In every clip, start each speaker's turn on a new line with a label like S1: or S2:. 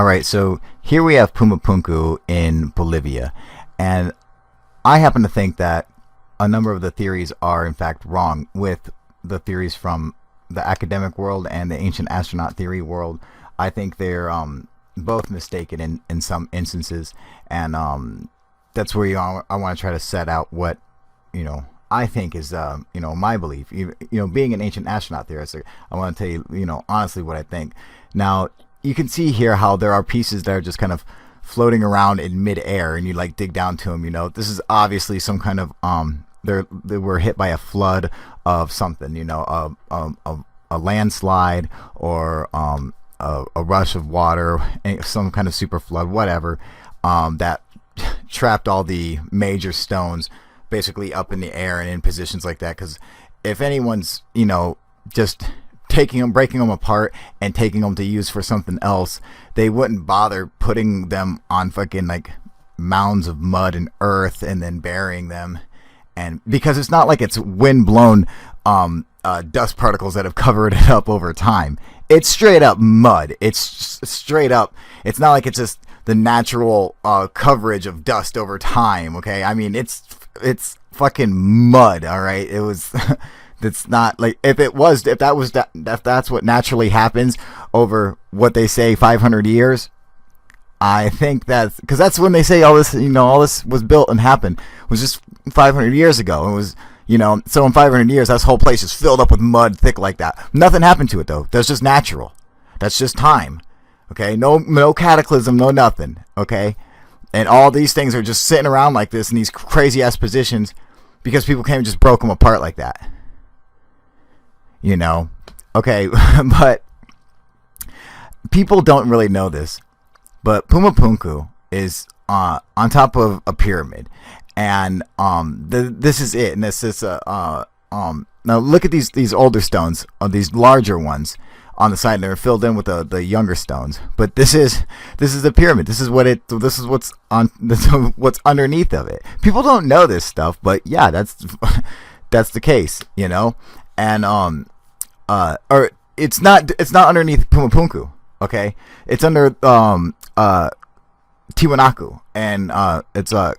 S1: All right, so here we have Puma Punku in Bolivia, and I happen to think that a number of the theories are in fact wrong with the theories from the academic world and the ancient astronaut theory world. I think they're both mistaken in some instances, and that's where I want to try to set out what I think is my belief. Being an ancient astronaut theorist, I want to tell you honestly what I think. Now you can see here how there are pieces that are just kind of floating around in midair, and you like dig down to them. This is obviously some kind of they were hit by a flood of something, a landslide or a rush of water, some kind of super flood, whatever, that trapped all the major stones basically up in the air and in positions like that. Because if anyone's just taking them, breaking them apart and taking them to use for something else, they wouldn't bother putting them on fucking like mounds of mud and earth and then burying them. And because it's not like it's wind blown dust particles that have covered it up over time. It's straight up mud. It's straight up. It's not like it's just the natural coverage of dust over time. Okay, I mean it's fucking mud. All right, it was. It's not like if that's what naturally happens over what they say 500 years. I think that's because that's when they say all this was built and happened was just 500 years ago. It was so in 500 years this whole place is filled up with mud thick like that. Nothing happened to it though. That's just natural. That's just time. Okay, no cataclysm, no nothing. Okay, and all these things are just sitting around like this in these crazy ass positions because people came and just broke them apart like that. Okay, but people don't really know this, but Puma Punku is on top of a pyramid, and this is it, and this is now look at these older stones, these larger ones on the side, and they're filled in with the younger stones, but this is the pyramid. This is what's underneath of it. People don't know this stuff, but yeah, that's the case, and or it's not underneath Puma Punku, okay? It's under Tiwanaku, and it's the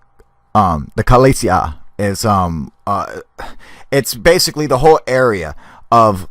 S1: Kalesia is it's basically the whole area of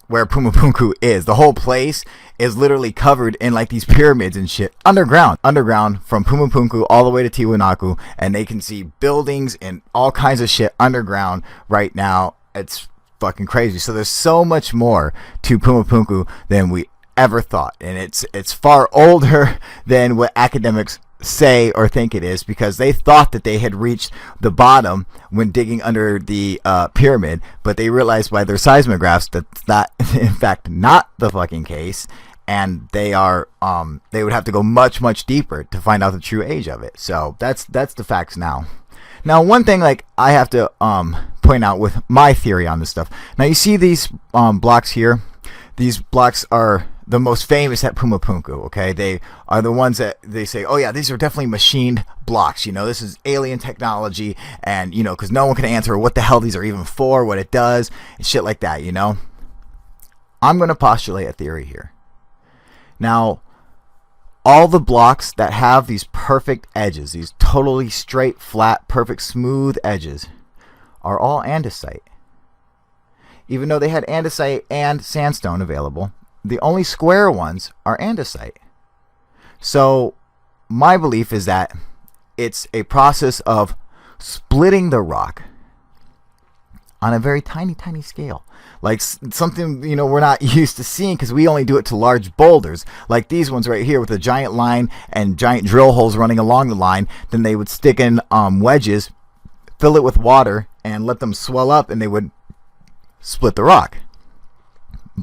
S1: where Puma Punku is. The whole place is literally covered in like these pyramids and shit underground from Puma Punku all the way to Tiwanaku, and they can see buildings and all kinds of shit underground right now. It's fucking crazy. So there's so much more to Puma Punku than we ever thought, and it's far older than what academics say or think it is, because they thought that they had reached the bottom when digging under the pyramid, but they realized by their seismographs that's not in fact not the fucking case, and they would have to go much deeper to find out the true age of it. So that's the facts now. Now, one thing like I have to point out with my theory on this stuff. Now, you see these blocks here. These blocks are the most famous at Puma Punku. Okay, they are the ones that they say, oh yeah, these are definitely machined blocks. This is alien technology, and because no one can answer what the hell these are even for, what it does, and shit like that. I'm going to postulate a theory here. Now, all the blocks that have these perfect edges, these totally straight, flat, perfect, smooth edges, are all andesite. Even though they had andesite and sandstone available, the only square ones are andesite. So my belief is that it's a process of splitting the rock on a very tiny scale, like something we're not used to seeing, because we only do it to large boulders like these ones right here with a giant line and giant drill holes running along the line. Then they would stick in wedges, fill it with water, and let them swell up, and they would split the rock.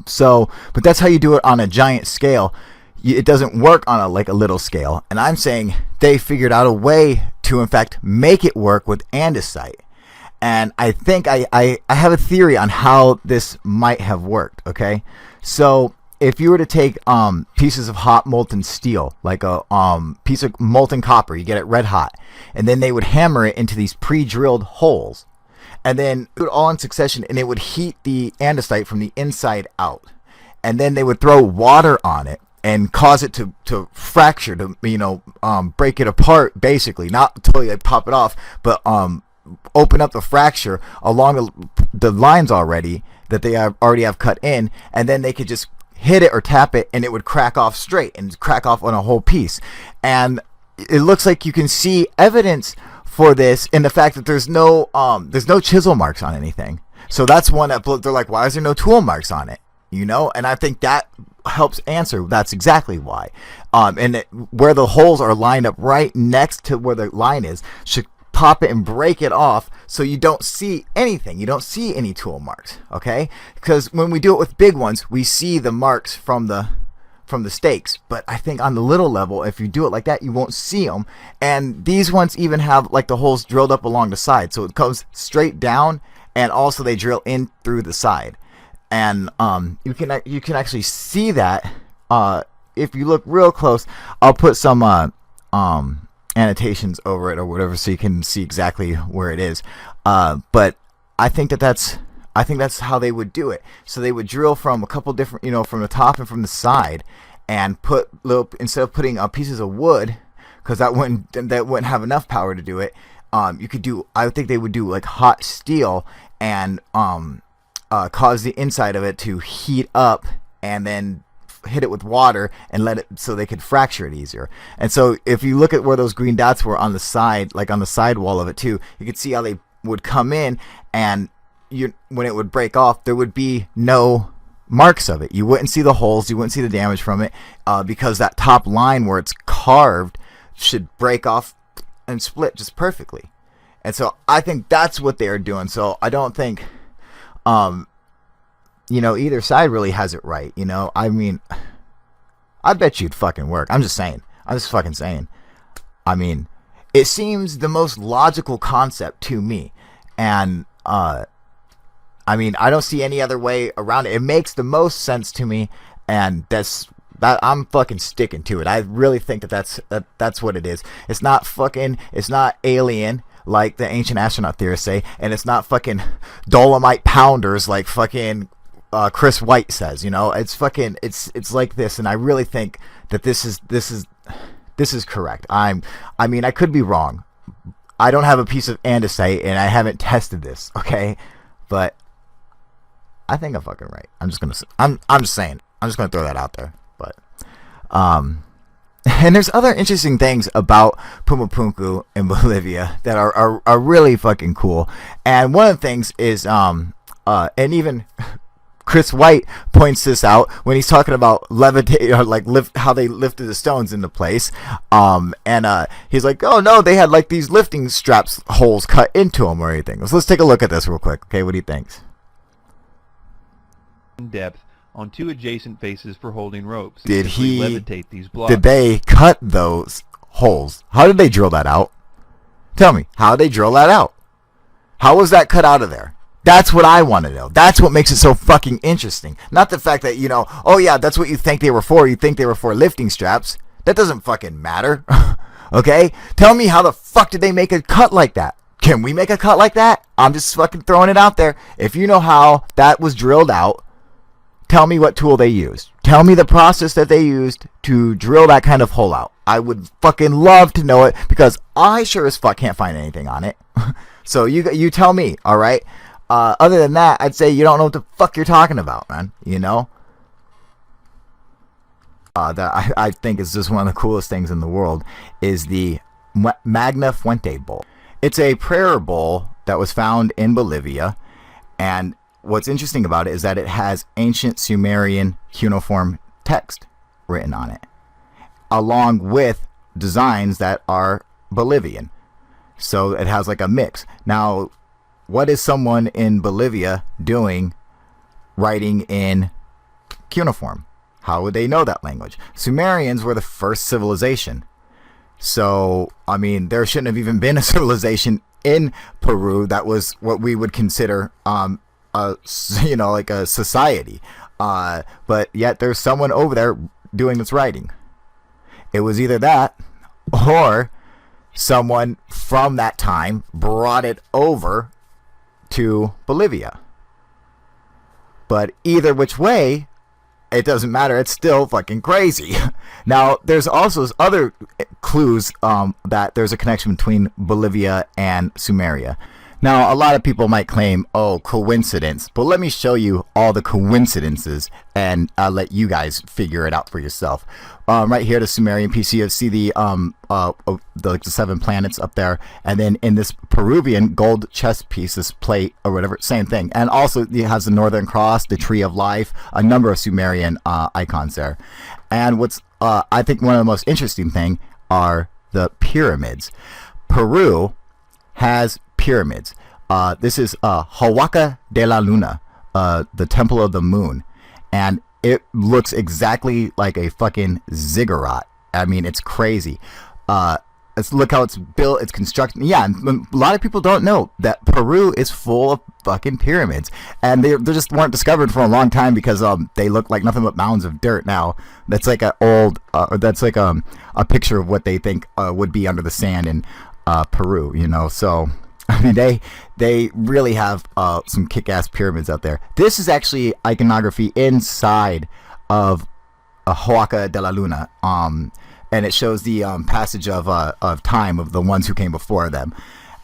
S1: So, but that's how you do it on a giant scale. It doesn't work on a little scale, and I'm saying they figured out a way to in fact make it work with andesite. And I think I have a theory on how this might have worked. Okay, so if you were to take pieces of hot molten steel, like a piece of molten copper, you get it red hot, and then they would hammer it into these pre-drilled holes, and then do it all in succession, and it would heat the andesite from the inside out, and then they would throw water on it, and cause it to fracture, to break it apart, basically, not totally like pop it off, but open up the fracture along the lines already that they already have cut in, and then they could just hit it or tap it, and it would crack off straight and crack off on a whole piece. And it looks like you can see evidence for this in the fact that there's no chisel marks on anything. So that's one that they're like, why is there no tool marks on it? And I think that helps answer that's exactly why. Where the holes are lined up right next to where the line is should pop it and break it off, so you don't see anything. You don't see any tool marks, okay? Because when we do it with big ones, we see the marks from the stakes. But I think on the little level, if you do it like that, you won't see them. And these ones even have like the holes drilled up along the side, so it comes straight down, and also they drill in through the side. And you can actually see that if you look real close. I'll put some annotations over it or whatever, so you can see exactly where it is. But I think that's how they would do it. So they would drill from a couple different, from the top and from the side, and put instead of putting pieces of wood, because that wouldn't have enough power to do it. I think they would do like hot steel and cause the inside of it to heat up, and then hit it with water and let it, so they could fracture it easier. And so if you look at where those green dots were on the side, like on the side wall of it too, you could see how they would come in, and when it would break off, there would be no marks of it. You wouldn't see the holes, you wouldn't see the damage from it, because that top line where it's carved should break off and split just perfectly. And so I think that's what they're doing. So I don't think either side really has it right. I mean, I bet you'd fucking work. I'm just fucking saying. I mean, it seems the most logical concept to me. And, I mean, I don't see any other way around it. It makes the most sense to me. And I'm fucking sticking to it. I really think that's what it is. It's not alien, like the ancient astronaut theorists say. And it's not fucking Dolomite pounders like fucking Chris White says. It's like this, and I really think that this is correct. I mean, I could be wrong. I don't have a piece of andesite, and I haven't tested this, okay? But I think I'm fucking right. I'm just saying. I'm just gonna throw that out there. But and there's other interesting things about Puma Punku in Bolivia that are really fucking cool. And one of the things is and even Chris White points this out when he's talking about how they lifted the stones into place. And he's like, oh no, they had like these lifting straps holes cut into them or anything. So let's take a look at this real quick. Okay, what do you think?
S2: In depth on two adjacent faces for holding ropes.
S1: Did he
S2: levitate these blocks?
S1: Did they cut those holes? How did they drill that out? Tell me, how did they drill that out? How was that cut out of there? That's what I want to know. That's what makes it so fucking interesting. Not the fact that, oh yeah, that's what you think they were for. You think they were for lifting straps. That doesn't fucking matter. Okay? Tell me, how the fuck did they make a cut like that? Can we make a cut like that? I'm just fucking throwing it out there. If you know how that was drilled out, tell me what tool they used. Tell me the process that they used to drill that kind of hole out. I would fucking love to know it, because I sure as fuck can't find anything on it. So you tell me, alright? Other than that, I'd say you don't know what the fuck you're talking about, man. That I think is just one of the coolest things in the world is the Magna Fuente bowl. It's a prayer bowl that was found in Bolivia, and what's interesting about it is that it has ancient Sumerian cuneiform text written on it, along with designs that are Bolivian. So it has like a mix. Now, what is someone in Bolivia doing writing in cuneiform? How would they know that language? Sumerians were the first civilization. So, I mean, there shouldn't have even been a civilization in Peru that was what we would consider, like a society. But yet there's someone over there doing this writing. It was either that, or someone from that time brought it over to Bolivia. But either which way, it doesn't matter. It's still fucking crazy. Now, there's also other clues that there's a connection between Bolivia and Sumeria. Now, a lot of people might claim, oh, coincidence. But let me show you all the coincidences, and I'll let you guys figure it out for yourself. Right here, the Sumerian piece, you see the 7 planets up there. And then in this Peruvian gold chest piece, this plate or whatever, same thing. And also, it has the Northern Cross, the Tree of Life, a number of Sumerian icons there. And what's, I think, one of the most interesting thing are the pyramids. Peru has pyramids. This is Huaca de la Luna, the Temple of the Moon, and it looks exactly like a fucking ziggurat. I mean, it's crazy. Look how it's built, it's constructed. Yeah, and a lot of people don't know that Peru is full of fucking pyramids, and they just weren't discovered for a long time because they look like nothing but mounds of dirt now. That's like a picture of what they think would be under the sand in Peru, you know. So I mean, they really have some kick-ass pyramids out there. This is actually iconography inside of Huaca de la Luna, and it shows the passage of time of the ones who came before them.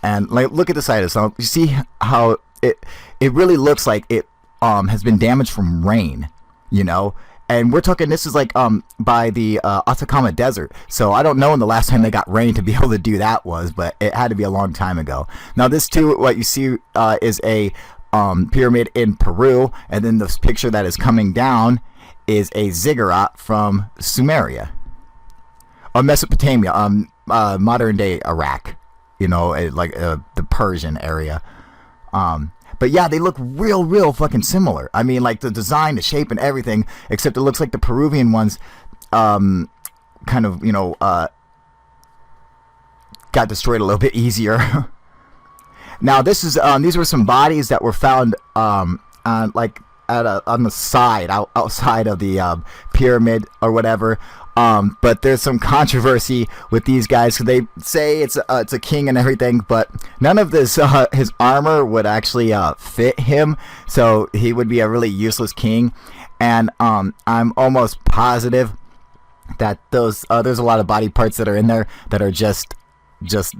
S1: And like, look at the side of this. You see how it really looks like it has been damaged from rain, you know. And we're talking, this is like by the Atacama Desert. So I don't know when the last time they got rain to be able to do that was, but it had to be a long time ago. Now this too, what you see is a pyramid in Peru. And then this picture that is coming down is a ziggurat from Sumeria. Or Mesopotamia, modern day Iraq. You know, like the Persian area. But yeah, they look real fucking similar. I mean, like the design, the shape, and everything, except it looks like the Peruvian ones kind of, you know, got destroyed a little bit easier. Now, this is these were some bodies that were found on the side, outside of the pyramid or whatever. But there's some controversy with these guys. So they say it's a king and everything, but none of this his armor would actually fit him. So he would be a really useless king. And I'm almost positive that there's a lot of body parts that are in there that are just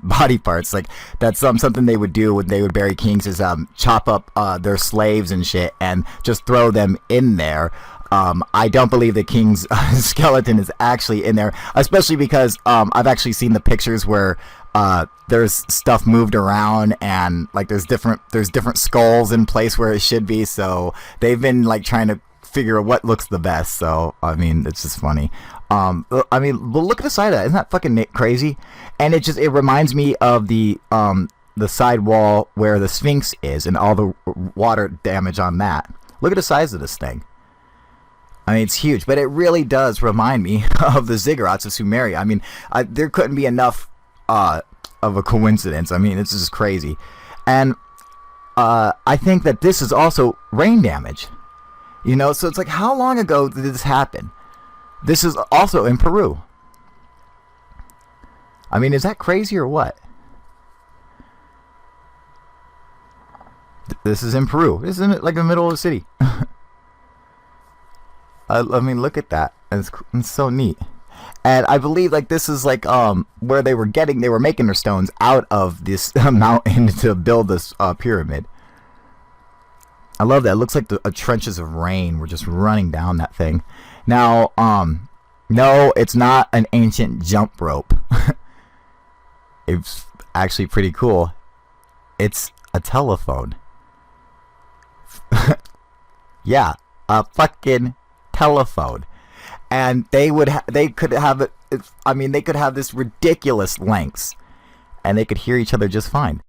S1: body parts. Like that's something they would do when they would bury kings is chop up their slaves and shit and just throw them in there. I don't believe the king's skeleton is actually in there, especially because I've actually seen the pictures where there's stuff moved around and like there's different skulls in place where it should be. So they've been like trying to figure out what looks the best. So I mean, it's just funny. I mean, well, look at the side of that. Isn't that fucking crazy? And it reminds me of the side wall where the Sphinx is and all the water damage on that. Look at the size of this thing. I mean, it's huge, but it really does remind me of the ziggurats of Sumeria. I mean, there couldn't be enough of a coincidence. I mean, it's just crazy. And I think that this is also rain damage. You know, so it's like, how long ago did this happen? This is also in Peru. I mean, is that crazy or what? This is in Peru. Isn't it like in the middle of the city? I mean, look at that. It's so neat. And I believe like this is like where they were making their stones out of this mountain to build this pyramid. I love that. It looks like the trenches of rain were just running down that thing. Now, no, it's not an ancient jump rope. It's actually pretty cool. It's a telephone. Yeah, a fucking telephone. And they could have this ridiculous lengths, and they could hear each other just fine.